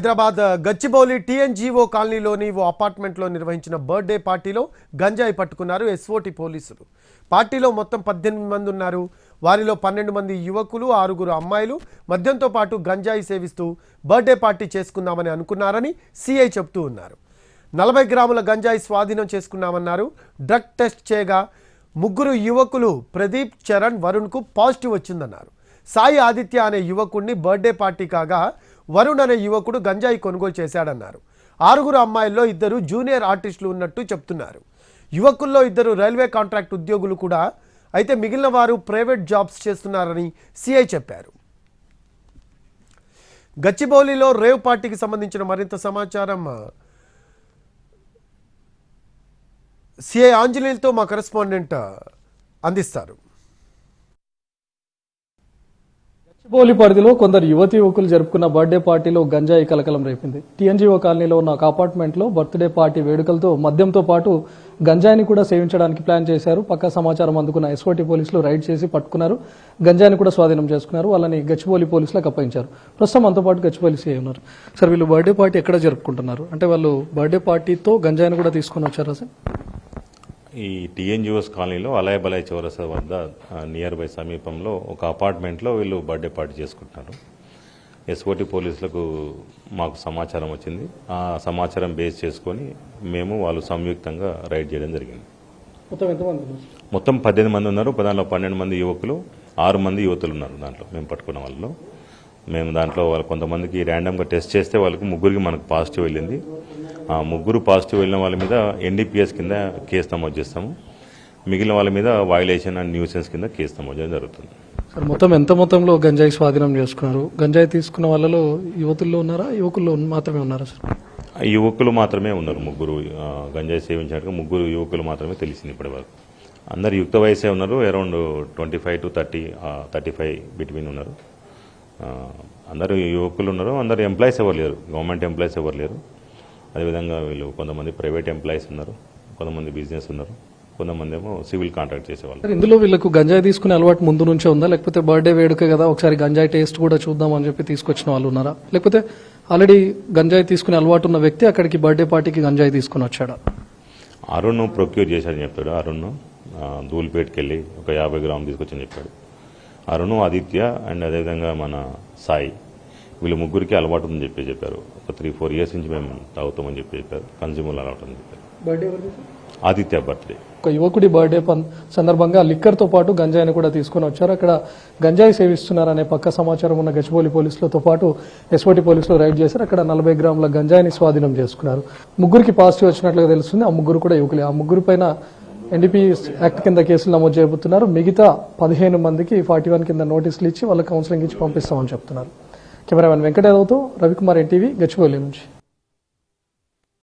Hyderabad Gachibowli TNGO కాలనీలోని ఓ అపార్ట్మెంట్లో నిర్వహించిన బర్త్డే పార్టీలో గంజాయి పట్టుకున్నారు ఎస్ఓటీ పోలీసులు. పార్టీలో మొత్తం 18 మంది ఉన్నారు. వారిలో 12 మంది యువకులు, 6 అమ్మాయిలు మద్యంతో పాటు గంజాయి సేవిస్తూ బర్త్డే పార్టీ చేసుకుందామని అనుకున్నారని సిఐ చెప్తూ ఉన్నారు. 40 గ్రాముల గంజాయి స్వాధీనం చేసుకున్నామన్నారు. డ్రగ్ టెస్ట్ చేయగా 3 యువకులు ప్రదీప్, చరణ్, వరుణ్కు పాజిటివ్ వచ్చిందన్నారు. సాయి ఆదిత్య అనే యువకుడిని బర్త్డే పార్టీ కాగా వరుణ్ అనే యువకుడు గంజాయి కొనుగోలు చేశాడన్నారు. 6 అమ్మాయిల్లో 2 జూనియర్ ఆర్టిస్టులు ఉన్నట్టు చెప్తున్నారు. యువకుల్లో 2 రైల్వే కాంట్రాక్ట్ ఉద్యోగులు కూడా అయితే మిగిలిన వారు ప్రైవేట్ జాబ్స్ చేస్తున్నారని సిఐ చెప్పారు. గచ్చిబౌలిలో రేవ్ పార్టీకి సంబంధించిన మరింత సమాచారం సిఐ ఆంజనేయులతో మా కరెస్పాండెంట్ అందిస్తారు. గచ్చిబౌలి పరిధిలో కొందరు యువతి యువకులు జరుపుకున్న బర్త్డే పార్టీలో గంజాయి కలకలం రేపింది. టీఎన్జీఓ కాలనీలో ఉన్న ఒక అపార్ట్మెంట్లో బర్త్డే పార్టీ వేడుకలతో మద్యంతో పాటు గంజాయిని కూడా సేవించడానికి ప్లాన్ చేశారు. పక్కా సమాచారం అందుకున్న ఎస్ఓటీ పోలీసులు రైడ్ చేసి పట్టుకున్నారు. గంజాయిని కూడా స్వాధీనం చేసుకున్నారు. వాళ్ళని గచ్చిబౌలి పోలీసులకు అప్పగించారు. ప్రస్తుతం మనతో పాటు గచ్చిబౌలి సిఐ ఉన్నారు. సార్, వీళ్ళు బర్త్డే పార్టీ ఎక్కడ జరుపుకుంటున్నారు? అంటే వాళ్ళు బర్త్డే పార్టీతో గంజాయిని కూడా తీసుకొని వచ్చారా సార్? ఈ టీఎన్జిఓస్ కాలనీలో అలాయబలాయ్ చౌరసా వద్ద నియర్ బై సమీపంలో ఒక అపార్ట్మెంట్లో వీళ్ళు బర్త్డే పార్టీ చేసుకుంటున్నారు. ఎస్ఓటీ పోలీసులకు మాకు సమాచారం వచ్చింది. ఆ సమాచారం బేస్ చేసుకొని మేము వాళ్ళు సంయుక్తంగా రైడ్ చేయడం జరిగింది. మొత్తం 18 మంది ఉన్నారు. దాంట్లో 12 మంది యువకులు, 6 మంది యువతులు ఉన్నారు. దాంట్లో మేము పట్టుకున్న వాళ్ళు దాంట్లో వాళ్ళు కొంతమందికి ర్యాండమ్గా టెస్ట్ చేస్తే వాళ్ళకి 3కి మనకు పాజిటివ్ వెళ్ళింది. ఆ 3 పాజిటివ్ వెళ్ళిన వాళ్ళ మీద ఎన్డీపీఎస్ కింద కేసు నమోదు చేస్తాము. మిగిలిన వాళ్ళ మీద వయలేషన్ అండ్ న్యూసెన్స్ కింద కేసు నమోదు చేయడం జరుగుతుంది. సార్, మొత్తం ఎంత మొత్తంలో గంజాయి స్వాధీనం చేసుకున్నారు? గంజాయి తీసుకున్న వాళ్ళలో యువతుల్లో ఉన్నారా, యువకుల్లో మాత్రమే ఉన్నారా సార్? యువకులు మాత్రమే ఉన్నారు. 3 గంజాయి సేవించినట్టుగా 3 యువకులు మాత్రమే తెలిసింది ఇప్పటి వరకు. అందరు యుక్త వయసే ఉన్నారు. అరౌండ్ 25 to 30, 35 బిట్వీన్ ఉన్నారు. అందరు యువకులు ఉన్నారు. అందరు ఎంప్లాయీస్ ఎవరు లేరు, గవర్నమెంట్ ఎంప్లాయీస్ ఎవరు లేరు. అదేవిధంగా వీళ్ళు కొంతమంది ప్రైవేట్ ఎంప్లాయీస్ ఉన్నారు, కొంతమంది బిజినెస్ ఉన్నారు, కొంతమంది ఏమో సివిల్ కాంట్రాక్ట్ చేసేవాళ్ళు. ఇందులో వీళ్ళకు గంజాయి తీసుకునే అలవాటు ముందు నుంచే ఉందా, లేకపోతే బర్త్డే వేడుక కదా ఒకసారి గంజాయి టేస్ట్ కూడా చూద్దాం అని చెప్పి తీసుకొచ్చిన వాళ్ళు ఉన్నారా, లేకపోతే ఆల్రెడీ గంజాయి తీసుకునే అలవాటు ఉన్న వ్యక్తి అక్కడికి బర్త్డే పార్టీకి గంజాయి తీసుకుని వచ్చాడా? అరుణ్ ప్రొక్యూర్ చేశాడని చెప్పాడు. అరుణ్ ధూల్పేట్కి వెళ్ళి ఒక 50 గ్రాములు తీసుకొచ్చని చెప్పాడు. అరుణ్, ఆదిత్య అండ్ అదేవిధంగా మన సాయి, వీళ్ళు 3కి అలవాటు ఉందని చెప్పారు. ఒక 3-4 ఇయర్స్ నుంచి మేము తాగుతామని చెప్పారు. కన్జ్యూమర్ అలవాటు అని చెప్పారు. ఆదిత్య బర్త్డే. ఒక యువకుడి బర్త్డే సందర్భంగా లిక్కర్తో పాటు గంజాయిని కూడా తీసుకుని వచ్చారు. అక్కడ గంజాయి సేవిస్తున్నారనే పక్క సమాచారం ఉన్న గచ్చిబౌలి పోలీసులతో పాటు ఎస్ఓటీ పోలీసులు రైడ్ చేశారు. అక్కడ 40 గ్రాముల గంజాయిని స్వాధీనం చేసుకున్నారు. 3కి పాజిటివ్ వచ్చినట్లుగా తెలుస్తుంది. ఆ 3 కూడా యువకులే. ఆ 3 పైన ఎన్డీపీఎస్ యాక్ట్ కింద కేసులు నమోదు చేయబోతున్నారు. మిగతా 15 మందికి 41 కింద నోటీసులు ఇచ్చి వాళ్ళకి కౌన్సిలింగ్ ఇచ్చి పంపిస్తామని చెప్తున్నారు. కెమెరామెన్ వెంకటేశ్వరరావుతో రవికుమార్, ఎన్టీవీ, గచ్చిబౌలి నుంచి.